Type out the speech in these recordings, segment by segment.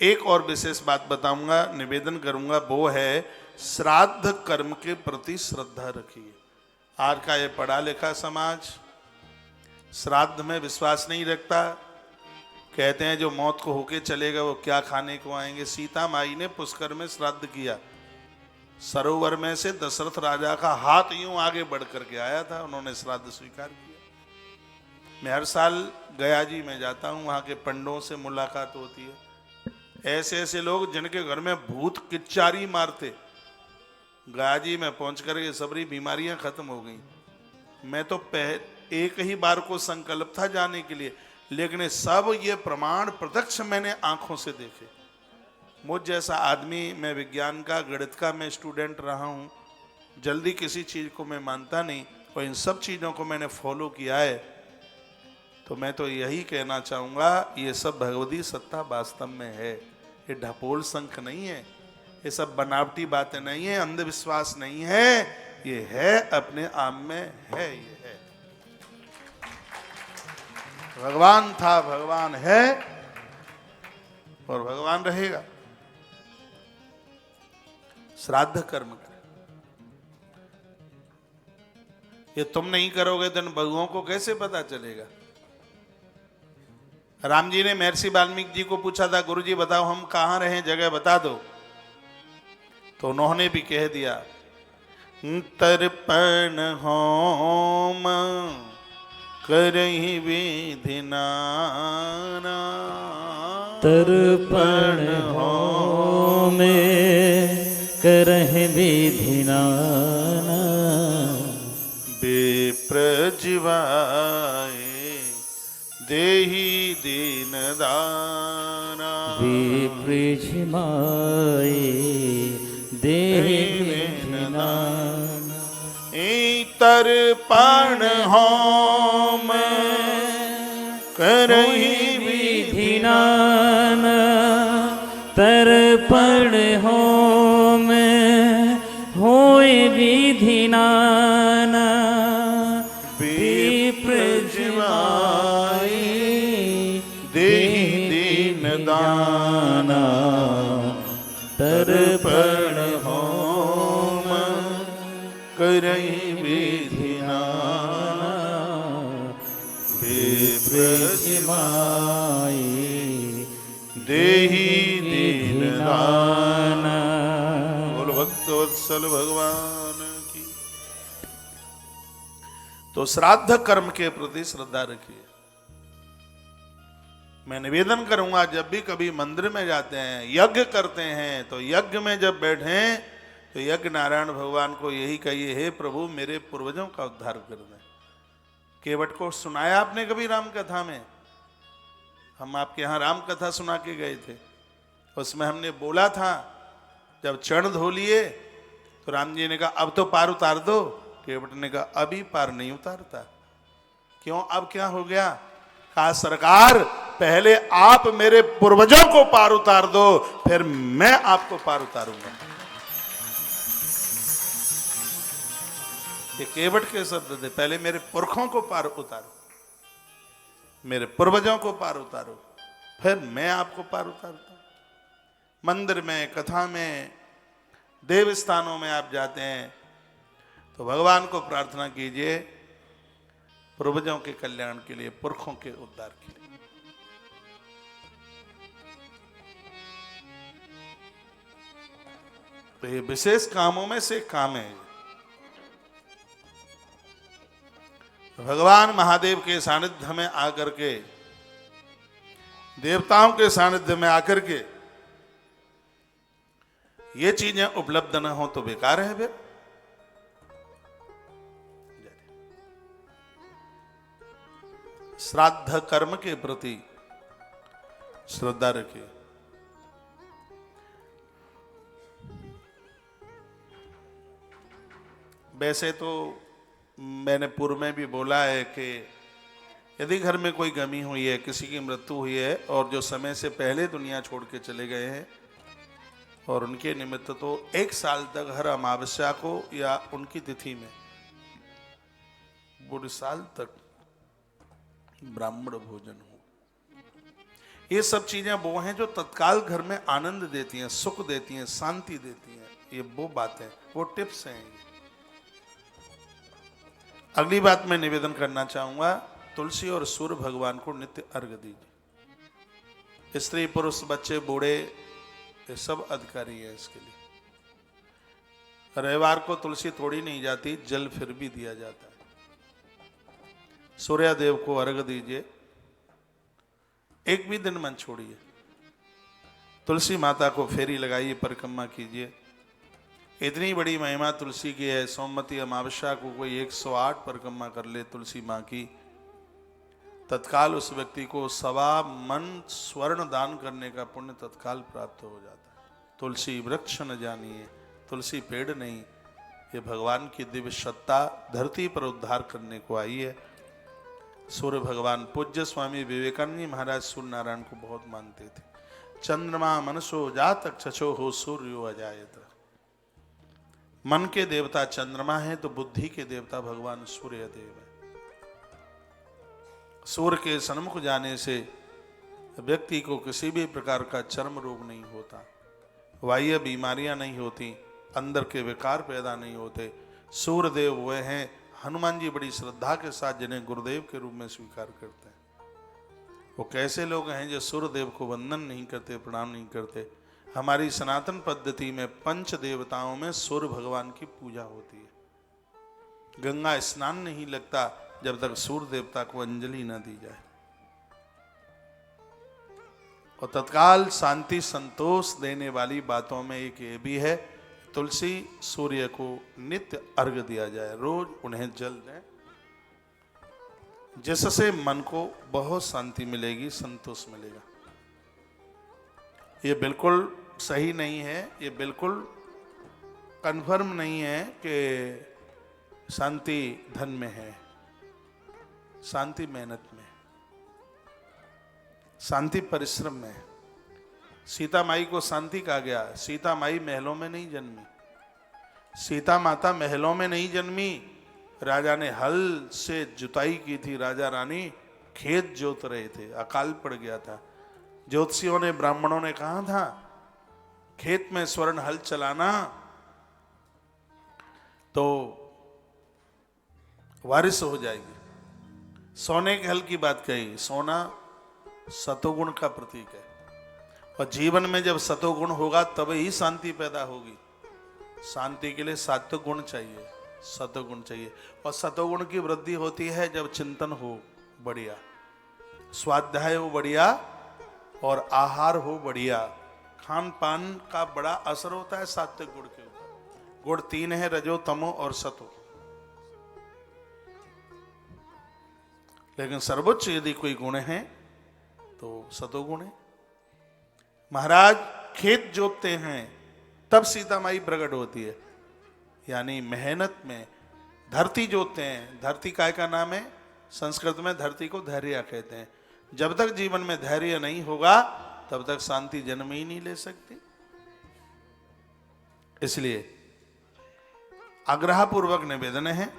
एक और विशेष बात बताऊंगा, निवेदन करूंगा, वो है श्राद्ध कर्म के प्रति श्रद्धा रखिए। आज का ये पढ़ा लिखा समाज श्राद्ध में विश्वास नहीं रखता। कहते हैं जो मौत को होके चलेगा वो क्या खाने को आएंगे। सीता माई ने पुष्कर में श्राद्ध किया, सरोवर में से दशरथ राजा का हाथ यूं आगे बढ़ करके आया था, उन्होंने श्राद्ध स्वीकार किया। मैं हर साल गया जी में जाता हूं, वहां के पंडों से मुलाकात होती है। ऐसे ऐसे लोग जिनके घर में भूत किच्चारी मारते, गया जी में पहुंच कर ये सबरी बीमारियां खत्म हो गई। मैं तो एक ही बार को संकल्प था जाने के लिए, लेकिन सब ये प्रमाण प्रत्यक्ष मैंने आंखों से देखे। मुझ जैसा आदमी, मैं विज्ञान का गणित का मैं स्टूडेंट रहा हूँ, जल्दी किसी चीज़ को मैं मानता नहीं, और इन सब चीज़ों को मैंने फॉलो किया है। तो मैं तो यही कहना चाहूँगा, ये सब भगवती सत्ता वास्तव में है, ये ढपोल संख नहीं है, ये सब बनावटी बातें नहीं है, अंधविश्वास नहीं है, ये है अपने आप में है। ये है भगवान था, भगवान है और भगवान रहेगा। श्राद्ध कर्म करें, ये तुम नहीं करोगे तो बगुओं को कैसे पता चलेगा। राम जी ने महर्षि वाल्मीकि जी को पूछा था, गुरु जी बताओ हम कहां रहें, जगह बता दो। तो उन्होंने भी कह दिया, तर्पण होम करहि विधि नाना, तर्पण होम करहि विधि नाना, विप्र जीवाए देहि दीन दाना, विप्र जीवाए देहि दीन दाना, तर्पण होम करहि विधि नाना, तर्पण होम होय विधि नाना, विप्र जीवाए देहि दीन दाना, तर्पण होम करहि विधि नाना, विप्र जीवाए देहि दीन दाना। बोल भक्तवत्सल भगवान की। तो श्राद्ध कर्म के प्रति श्रद्धा रखिए। मैं निवेदन करूंगा, जब भी कभी मंदिर में जाते हैं, यज्ञ करते हैं, तो यज्ञ में जब बैठें तो यज्ञ नारायण भगवान को यही कहिए, हे प्रभु मेरे पूर्वजों का उद्धार कर दें। केवट को सुनाया आपने कभी राम कथा में? हम आपके यहाँ राम कथा सुना के गए थे, उसमें हमने बोला था जब चरण धो लिए तो राम जी ने कहा अब तो पार उतार दो। केवट ने कहा अभी पार नहीं उतारता। क्यों, अब क्या हो गया? कहा सरकार पहले आप मेरे पूर्वजों को पार उतार दो, फिर मैं आपको पार उतारूंगा। ये केवट के शब्द थे, पहले मेरे पुरखों को पार उतारो, मेरे पूर्वजों को पार उतारो, फिर मैं आपको पार उतारता हूं। मंदिर में, कथा में, देव स्थानों में आप जाते हैं तो भगवान को प्रार्थना कीजिए पूर्वजों के कल्याण के लिए, पुरखों के उद्धार के लिए। तो ये विशेष कामों में से काम है। भगवान महादेव के सानिध्य में आकर के, देवताओं के सानिध्य में आकर के ये चीजें उपलब्ध न हो तो बेकार है। फिर श्राद्ध कर्म के प्रति श्रद्धा रखिए। वैसे तो मैंने पूर्व में भी बोला है कि यदि घर में कोई गमी हुई है, किसी की मृत्यु हुई है और जो समय से पहले दुनिया छोड़ के चले गए हैं, और उनके निमित्त तो 1 साल तक हर अमावस्या को या उनकी तिथि में पूरे साल तक ब्राह्मण भोजन हो। ये सब चीजें वो हैं जो तत्काल घर में आनंद देती हैं, सुख देती हैं, शांति देती हैं। ये वो बातें, वो टिप्स हैं। अगली बात मैं निवेदन करना चाहूंगा, तुलसी और सूर्य भगवान को नित्य अर्घ्य दीजिए। स्त्री पुरुष बच्चे बूढ़े ये सब अधिकारी है इसके लिए। रविवार को तुलसी तोड़ी नहीं जाती, जल फिर भी दिया जाता है। सूर्य देव को अर्घ्य दीजिए, एक भी दिन मन छोड़िए। तुलसी माता को फेरी लगाइए, परिक्रमा कीजिए। इतनी बड़ी महिमा तुलसी की है, सोमवती अमावस्या को कोई 108 परिक्रमा कर ले तुलसी माँ की, तत्काल उस व्यक्ति को 1.25 मन स्वर्ण दान करने का पुण्य तत्काल प्राप्त हो जाता है। तुलसी वृक्ष न जानिए, तुलसी पेड़ नहीं, ये भगवान की दिव्य सत्ता धरती पर उद्धार करने को आई है। सूर्य भगवान, पूज्य स्वामी विवेकानंद जी महाराज सूर्य नारायण को बहुत मानते थे। चंद्रमा मनसो जातक चचो हो सूर्यो अजायत। मन के देवता चंद्रमा है तो बुद्धि के देवता भगवान सूर्य देव है। सूर्य के सन्मुख जाने से व्यक्ति को किसी भी प्रकार का चर्म रोग नहीं होता, बाह्य बीमारियां नहीं होती, अंदर के विकार पैदा नहीं होते। सूर्य देव वे हैं, हनुमान जी बड़ी श्रद्धा के साथ जिन्हें गुरुदेव के रूप में स्वीकार करते हैं। वो कैसे लोग हैं जो सूर्य देव को वंदन नहीं करते, प्रणाम नहीं करते। हमारी सनातन पद्धति में पंच देवताओं में सूर्य भगवान की पूजा होती है। गंगा स्नान नहीं लगता जब तक सूर्य देवता को अंजलि न दी जाए। और तत्काल शांति संतोष देने वाली बातों में एक ये भी है, तुलसी सूर्य को नित्य अर्घ्य दिया जाए, रोज उन्हें जल दें, जिससे मन को बहुत शांति मिलेगी, संतोष मिलेगा। ये बिल्कुल सही नहीं है, ये बिल्कुल कन्फर्म नहीं है कि शांति धन में है। शांति मेहनत में, शांति परिश्रम में। सीता माई को शांति कहा गया, सीता माई महलों में नहीं जन्मी। सीता माता महलों में नहीं जन्मी, राजा ने हल से जुताई की थी, राजा रानी खेत जोत रहे थे, अकाल पड़ गया था। ज्योतिषियों ने, ब्राह्मणों ने कहा था खेत में स्वर्ण हल चलाना तो बारिश हो जाएगी। सोने के हल की बात कही, सोना सतोगुण का प्रतीक है, और जीवन में जब सतोगुण होगा तब ही शांति पैदा होगी। शांति के लिए सत्वगुण चाहिए, सतोगुण चाहिए। और सतोगुण की वृद्धि होती है जब चिंतन हो बढ़िया, स्वाध्याय हो बढ़िया, और आहार हो बढ़िया। खान पान का बड़ा असर होता है सात्विक गुण के ऊपर। गुण 3 है, रजो तमो और सतो। लेकिन सर्वोच्च यदि कोई गुण है तो सतोगुण है। महाराज खेत जोतते हैं तब सीता माई प्रकट होती है, यानी मेहनत में। धरती जोतते हैं, धरती काय का नाम है? संस्कृत में धरती को धैर्य कहते हैं। जब तक जीवन में धैर्य नहीं होगा तब तक शांति जन्म ही नहीं ले सकती। इसलिए आग्रहपूर्वक निवेदन है,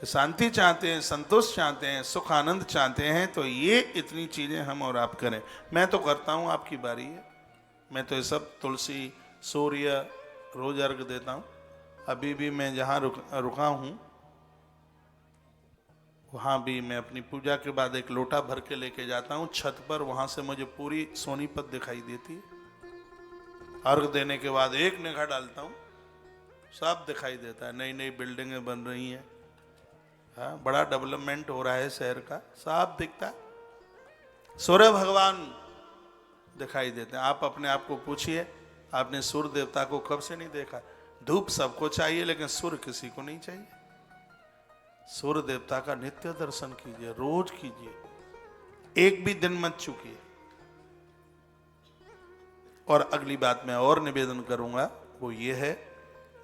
शांति चाहते हैं, संतोष चाहते हैं, सुख आनंद चाहते हैं, तो ये इतनी चीजें हम और आप करें। मैं तो करता हूं, आपकी बारी है। मैं तो ये सब तुलसी सूर्य रोज अर्घ देता हूं। अभी भी मैं जहां रुका हूं वहां भी मैं अपनी पूजा के बाद एक लोटा भर के लेके जाता हूं छत पर। वहां से मुझे पूरी सोनीपत दिखाई देती है। अर्घ देने के बाद एक निगाह डालता हूं, सब दिखाई देता है। नई नई बिल्डिंगें बन रही हैं, हाँ, बड़ा डेवलपमेंट हो रहा है शहर का, साफ दिखता है। सूर्य भगवान दिखाई देते हैं। आप अपने आप को पूछिए, आपने सूर्य देवता को कब से नहीं देखा? धूप सबको चाहिए लेकिन सूर्य किसी को नहीं चाहिए। सूर्य देवता का नित्य दर्शन कीजिए, रोज कीजिए, एक भी दिन मत चूकिए। और अगली बात मैं और निवेदन करूंगा, वो ये है,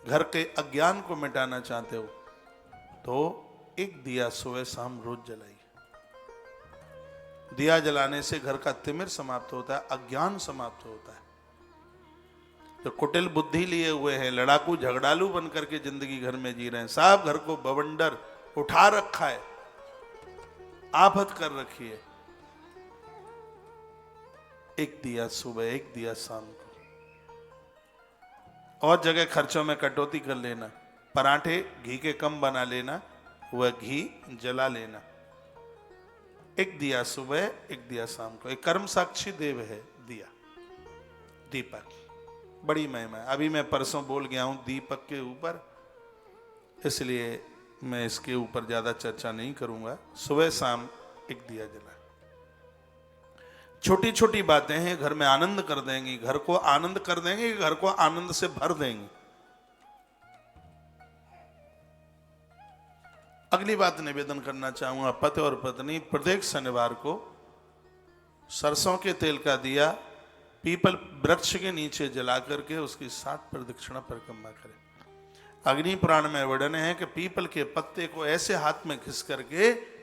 घर के अज्ञान को मिटाना चाहते हो तो एक दिया सुबह शाम रोज जलाइए। दिया जलाने से घर का तिमिर समाप्त होता है, अज्ञान समाप्त होता है। तो कुटिल बुद्धि लिए हुए हैं, लड़ाकू झगड़ालू बन करके जिंदगी घर में जी रहे हैं, साहब घर को बवंडर उठा रखा है, आफत कर रखी है। एक दिया सुबह, एक दिया शाम को। और जगह खर्चों में कटौती कर लेना, पराठे घी के कम बना लेना, वह घी जला लेना। एक दिया सुबह, एक दिया शाम को। एक कर्म साक्षी देव है दिया, दीपक, बड़ी महिमा है। अभी मैं परसों बोल गया हूं दीपक के ऊपर, इसलिए मैं इसके ऊपर ज्यादा चर्चा नहीं करूंगा। सुबह शाम एक दिया जला। छोटी छोटी बातें हैं, घर में आनंद कर देंगी, घर को आनंद कर देंगे, घर को आनंद से भर देंगे। अगली बात निवेदन करना चाहूंगा, पति और पत्नी प्रत्येक शनिवार को सरसों के तेल का दिया पीपल वृक्ष के नीचे जला करके उसकी 60 प्रदक्षिणा परिक्रमा करें। अग्नि पुराण में वर्णन है कि पीपल के पत्ते को ऐसे हाथ में घिस करके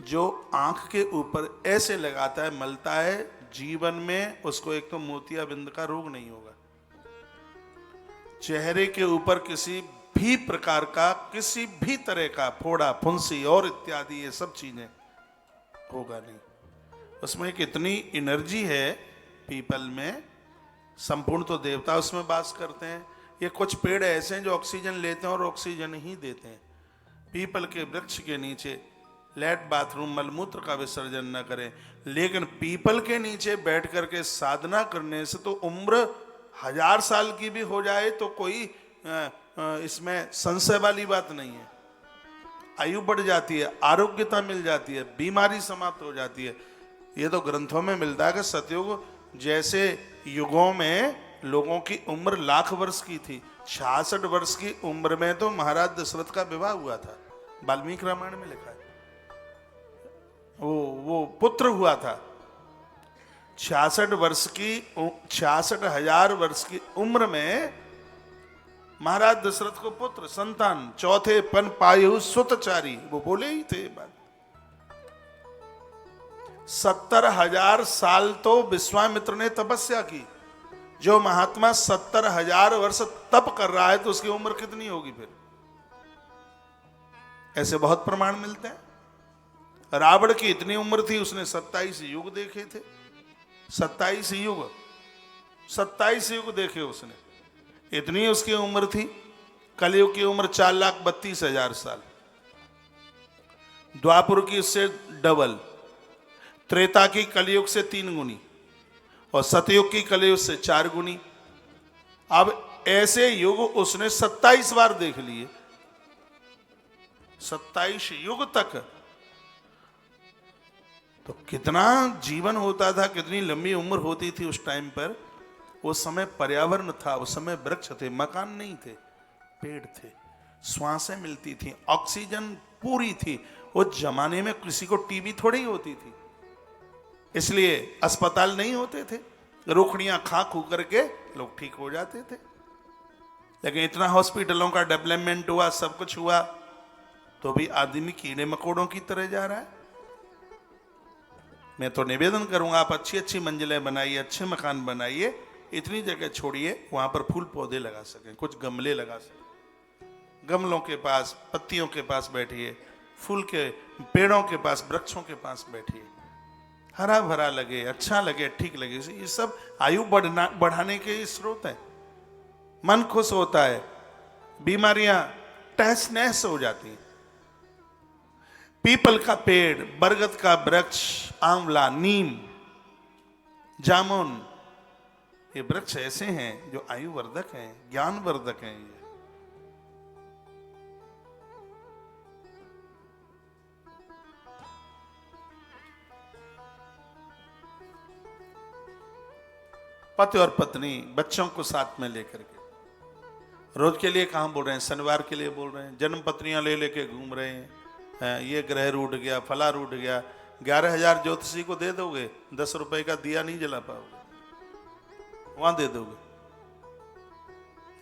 जो आंख के ऊपर ऐसे लगाता है, मलता है, जीवन में उसको एक तो मोतियाबिंद का रोग नहीं होगा, चेहरे के ऊपर किसी भी प्रकार का, किसी भी तरह का फोड़ा, फुंसी और इत्यादि ये सब चीजें होगा नहीं। उसमें एक इतनी एनर्जी है पीपल में, संपूर्ण तो देवता उसमें वास करते हैं। ये कुछ पेड़ ऐसे हैं जो ऑक्सीजन लेते हैं और ऑक्सीजन ही देते हैं। पीपल के वृक्ष के नीचे लेट बाथरूम मलमूत्र का विसर्जन न करें, लेकिन पीपल के नीचे बैठ करके साधना करने से तो उम्र 1000 साल की भी हो जाए तो कोई इसमें संशय वाली बात नहीं है। आयु बढ़ जाती है, आरोग्यता मिल जाती है, बीमारी समाप्त हो जाती है। ये तो ग्रंथों में मिलता है कि सतयुग जैसे युगों में लोगों की उम्र लाख वर्ष की थी। 66 वर्ष की उम्र में तो महाराज दशरथ का विवाह हुआ था, वाल्मीकि रामायण में लिखा है। वो पुत्र हुआ था। 66 वर्ष की 66,000 वर्ष की उम्र में महाराज दशरथ को पुत्र संतान, चौथे पन पायु सुतचारी, वो बोले ही थे बात। 70,000 साल तो विश्वामित्र ने तपस्या की। जो महात्मा 70,000 वर्ष तप कर रहा है तो उसकी उम्र कितनी होगी फिर? ऐसे बहुत प्रमाण मिलते हैं। रावण की इतनी उम्र थी, उसने 27 युग देखे थे। 27 युग देखे उसने, इतनी उसकी उम्र थी। कलयुग की उम्र 4,32,000 साल, द्वापुर की उससे डबल, त्रेता की कलयुग से 3 गुनी और सतयुग की कलयुग से 4 गुनी। अब ऐसे युग उसने 27 बार देख लिए, 27 युग तक। तो कितना जीवन होता था, कितनी लंबी उम्र होती थी उस टाइम पर। उस समय पर्यावरण था, उस समय वृक्ष थे, मकान नहीं थे, पेड़ थे, श्वासें मिलती थी, ऑक्सीजन पूरी थी। उस जमाने में किसी को टीबी थोड़ी होती थी, इसलिए अस्पताल नहीं होते थे, रोकड़ियां खा खू करके लोग ठीक हो जाते थे। लेकिन इतना हॉस्पिटलों का डेवलपमेंट हुआ, सब कुछ हुआ, तो भी आदमी कीड़े मकोड़ों की तरह जा रहा है। मैं तो निवेदन करूंगा, आप अच्छी अच्छी मंजिलें बनाइए, अच्छे मकान बनाइए, इतनी जगह छोड़िए वहां पर फूल पौधे लगा सकें, कुछ गमले लगा सकें। गमलों के पास, पत्तियों के पास बैठिए, फूल के पेड़ों के पास, वृक्षों के पास बैठिए, हरा भरा लगे, अच्छा लगे, ठीक लगे। ये सब आयु बढ़ाने के स्रोत है। मन खुश होता है, बीमारियां तहस नहस हो जाती हैं। पीपल का पेड़, बरगद का वृक्ष, आंवला, नीम, जामुन, ये वृक्ष ऐसे हैं जो आयु वर्धक हैं, ज्ञान वर्धक हैं। ये पति और पत्नी बच्चों को साथ में लेकर के, रोज के लिए कहां बोल रहे हैं, शनिवार के लिए बोल रहे हैं। जन्म पत्रियां ले लेके घूम रहे हैं, ये ग्रह रूठ गया, फला रूठ गया। 11,000 ज्योतिषी को दे दोगे, 10 रुपए का दिया नहीं जला पाओगे, वहां दे दोगे।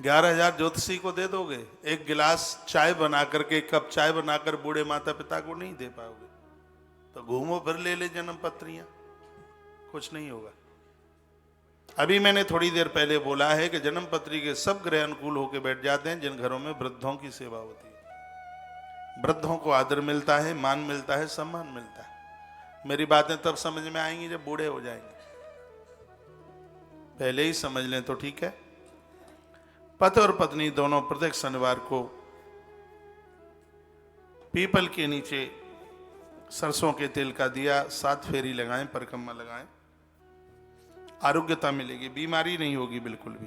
11,000 ज्योतिषी को दे दोगे, एक गिलास चाय बना करके, एक कप चाय बनाकर बूढ़े माता पिता को नहीं दे पाओगे। तो घूमो फिर ले ले जन्म पत्रियां, कुछ नहीं होगा। अभी मैंने थोड़ी देर पहले बोला है कि जन्म पत्री के सब ग्रह अनुकूल होकर बैठ जाते हैं जिन घरों में वृद्धों की सेवा होती है। वृद्धों को आदर मिलता है, मान मिलता है, सम्मान मिलता है। मेरी बातें तब समझ में आएंगी जब बूढ़े हो जाएंगे। पहले ही समझ लें तो ठीक है। पति और पत्नी दोनों प्रत्येक शनिवार को पीपल के नीचे सरसों के तेल का दिया 7 फेरी लगाएं, परिक्रमा लगाएं, आरोग्यता मिलेगी, बीमारी नहीं होगी बिल्कुल भी।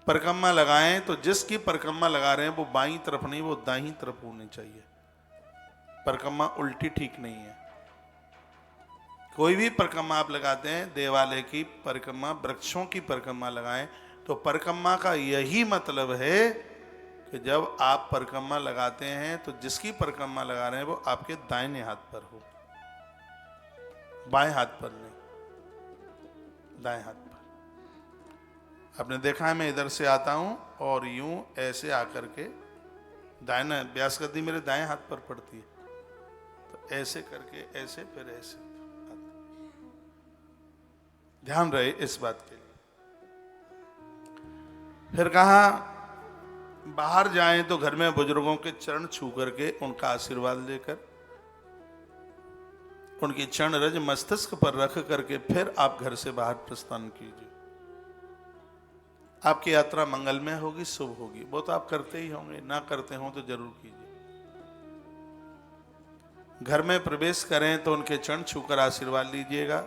परिक्रमा लगाएं तो जिसकी परिक्रमा लगा रहे हैं वो बाईं तरफ नहीं, वो दाईं तरफ होनी चाहिए। परिक्रमा उल्टी ठीक नहीं है। कोई भी परिक्रमा आप लगाते हैं, देवालय की परिक्रमा, वृक्षों की परिक्रमा लगाएं, तो परिक्रमा का यही मतलब है कि जब आप परिक्रमा लगाते हैं तो जिसकी परिक्रमा लगा रहे हैं वो आपके दाहिने हाथ पर हो, बाएं हाथ पर नहीं, दाएं हाथ पर। आपने देखा है मैं इधर से आता हूं और यूं ऐसे आकर के दाहिना व्यास गद्दी मेरे दाएं हाथ पर पड़ती है, तो ऐसे करके ऐसे फिर ऐसे। ध्यान रहे इस बात के लिए। फिर कहा बाहर जाएं तो घर में बुजुर्गों के चरण छू करके उनका आशीर्वाद लेकर उनकी चरण रज मस्तिष्क पर रख करके फिर आप घर से बाहर प्रस्थान कीजिए। आपकी यात्रा मंगलमय होगी, शुभ होगी। वो तो आप करते ही होंगे, ना करते हो तो जरूर कीजिए। घर में प्रवेश करें तो उनके चरण छूकर आशीर्वाद लीजिएगा।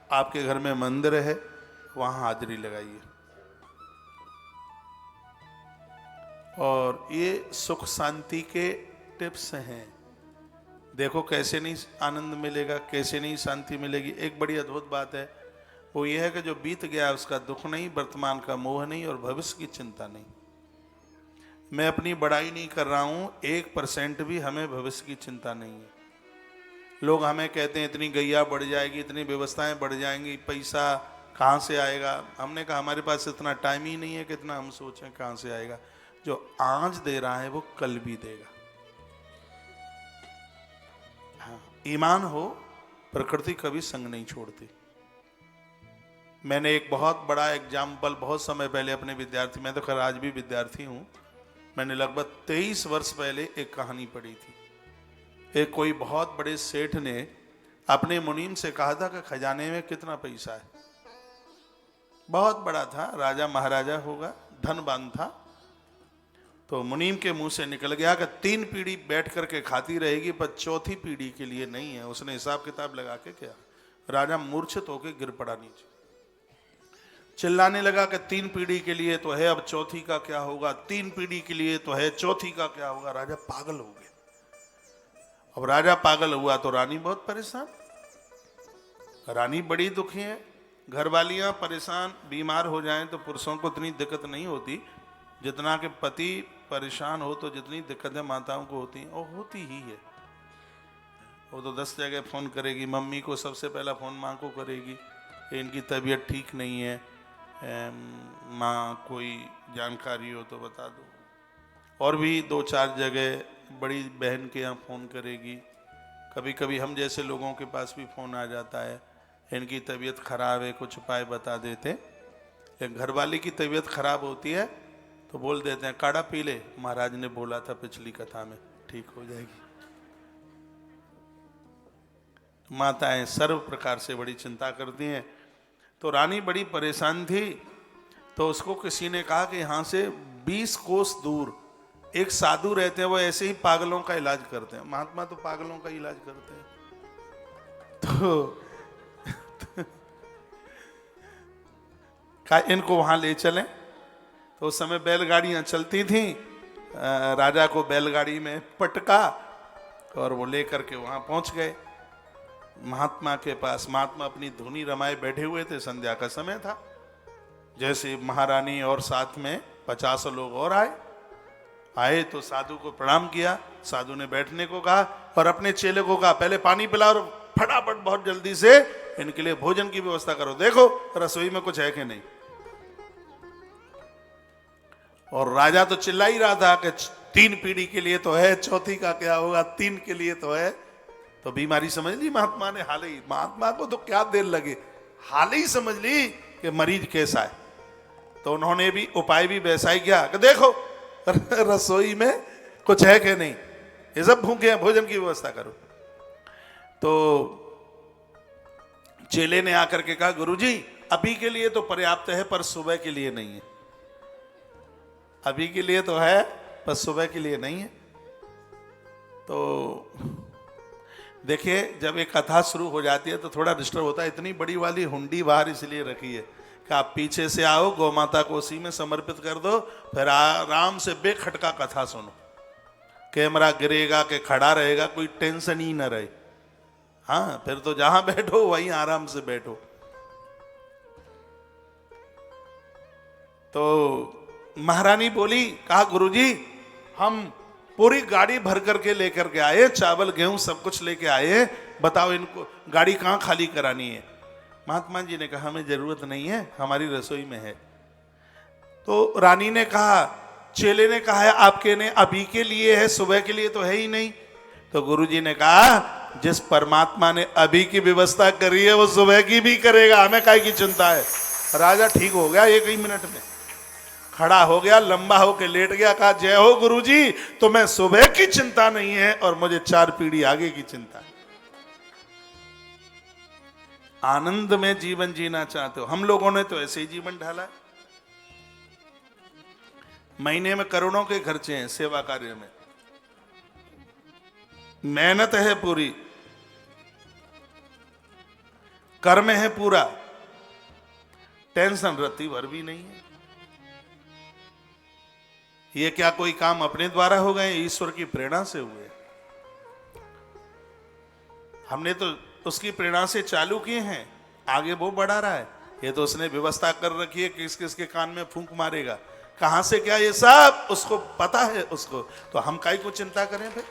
आपके घर में मंदिर है, वहां हाजिरी लगाइए। और ये सुख शांति के टिप्स हैं। देखो कैसे नहीं आनंद मिलेगा, कैसे नहीं शांति मिलेगी। एक बड़ी अद्भुत बात है, वो ये है कि जो बीत गया उसका दुख नहीं, वर्तमान का मोह नहीं और भविष्य की चिंता नहीं। मैं अपनी बड़ाई नहीं कर रहा हूं, 1% भी हमें भविष्य की चिंता नहीं है। लोग हमें कहते हैं इतनी गैया बढ़ जाएगी, इतनी व्यवस्थाएं बढ़ जाएंगी, पैसा कहाँ से आएगा। हमने कहा हमारे पास इतना टाइम ही नहीं है कि इतना हम सोचें कहाँ से आएगा। जो आज दे रहा है वो कल भी देगा। हाँ, ईमान हो, प्रकृति कभी संग नहीं छोड़ती। मैंने एक बहुत बड़ा एग्जाम्पल बहुत समय पहले अपने विद्यार्थी, मैं तो खैर आज भी विद्यार्थी हूँ, मैंने लगभग 23 वर्ष पहले एक कहानी पढ़ी थी। एक कोई बहुत बड़े सेठ ने अपने मुनीम से कहा था कि खजाने में कितना पैसा है। बहुत बड़ा था, राजा महाराजा होगा, धनवान था। तो मुनीम के मुंह से निकल गया कि 3 पीढ़ी बैठ करके खाती रहेगी पर 4थी पीढ़ी के लिए नहीं है। उसने हिसाब किताब लगा के क्या, राजा मूर्छित होकर गिर पड़ा नीचे, चिल्लाने लगा कि 3 पीढ़ी के लिए तो है, अब 4थी का क्या होगा, 3 पीढ़ी के लिए तो है, 4थी का क्या होगा। राजा पागल हो गया। अब राजा पागल हुआ तो रानी बहुत परेशान, रानी बड़ी दुखी है। घरवालियां परेशान, बीमार हो जाएं तो पुरुषों को इतनी दिक्कत नहीं होती जितना कि पति परेशान हो तो जितनी दिक्कतें माताओं को होती हैं, और होती ही है। वो तो 10 जगह फ़ोन करेगी, मम्मी को सबसे पहला फ़ोन माँ को करेगी कि इनकी तबीयत ठीक नहीं है, माँ कोई जानकारी हो तो बता दो। और भी 2-4 जगह बड़ी बहन के यहाँ फ़ोन करेगी। कभी कभी हम जैसे लोगों के पास भी फ़ोन आ जाता है, इनकी तबीयत खराब है, कुछ उपाय बता देते। लेकिन घरवाली की तबीयत खराब होती है तो बोल देते हैं काढ़ा पी ले, महाराज ने बोला था पिछली कथा में, ठीक हो जाएगी। माताएं सर्व प्रकार से बड़ी चिंता करती हैं। तो रानी बड़ी परेशान थी, तो उसको किसी ने कहा कि यहाँ से 20 कोस दूर एक साधु रहते हैं, वो ऐसे ही पागलों का इलाज करते हैं। महात्मा तो पागलों का इलाज करते हैं। तो इनको वहां ले चलें। तो उस समय बैलगाड़ियां चलती थीं, राजा को बैलगाड़ी में पटका और वो लेकर के वहां पहुंच गए महात्मा के पास। महात्मा अपनी धुनी रमाए बैठे हुए थे, संध्या का समय था। जैसे महारानी और साथ में 50 लोग और आए तो साधु को प्रणाम किया। साधु ने बैठने को कहा और अपने चेले को कहा पहले पानी पिलाओ और फटाफट बहुत जल्दी से इनके लिए भोजन की व्यवस्था करो, देखो रसोई में कुछ है कि नहीं। और राजा तो चिल्ला ही रहा था कि 3 पीढ़ी के लिए तो है, 4थी का क्या होगा, 3 के लिए तो है। तो बीमारी समझ ली महात्मा ने, हाल ही। महात्मा को तो क्या देर लगे, हाल ही समझ ली कि मरीज कैसा है। तो उन्होंने भी उपाय भी वैसा ही किया कि देखो रसोई में कुछ है कि नहीं, ये सब भूखे हैं, भोजन की व्यवस्था करो। तो चेले ने आकर के कहा गुरुजी अभी के लिए तो पर्याप्त है पर सुबह के लिए नहीं है। अभी के लिए तो है पर सुबह के लिए नहीं है। तो देखिए, जब एक कथा शुरू हो जाती है तो थोड़ा डिस्टर्ब होता है। इतनी बड़ी वाली हुंडी बाहर इसलिए रखी है कि आप पीछे से आओ, गौ माता को उसी में समर्पित कर दो, फिर आराम से बेखटका कथा सुनो। कैमरा गिरेगा कि खड़ा रहेगा, कोई टेंशन ही ना रहे। हाँ, फिर तो जहां बैठो वहीं आराम से बैठो। तो महारानी बोली, कहा गुरुजी हम पूरी गाड़ी भर करके लेकर के आए, चावल गेहूं सब कुछ लेके आए, बताओ इनको गाड़ी कहाँ खाली करानी है। महात्मा जी ने कहा हमें जरूरत नहीं है, हमारी रसोई में है। तो रानी ने कहा, चेले ने कहा है आपके ने अभी के लिए है, सुबह के लिए तो है ही नहीं। तो गुरुजी ने कहा जिस परमात्मा ने अभी की व्यवस्था करी है वो सुबह की भी करेगा, हमें काहे की चिंता है। राजा ठीक हो गया, एक ही मिनट में खड़ा हो गया, लंबा होके लेट गया, कहा जय हो गुरुजी, तुम्हें सुबह की चिंता नहीं है और मुझे 4 पीढ़ी आगे की चिंता है। आनंद में जीवन जीना चाहते हो। हम लोगों ने तो ऐसे ही जीवन ढाला। महीने में करोड़ों के खर्चे हैं सेवा कार्य में, मेहनत है पूरी, कर्म है पूरा, टेंशन रत्ती भर भी नहीं है। ये क्या कोई काम अपने द्वारा हो गए, ईश्वर की प्रेरणा से हुए। हमने तो उसकी प्रेरणा से चालू किए हैं, आगे वो बढ़ा रहा है। ये तो उसने व्यवस्था कर रखी है किस किस के कान में फूंक मारेगा, कहां से क्या, ये सब उसको पता है उसको। तो हम काहे को चिंता करें फिर।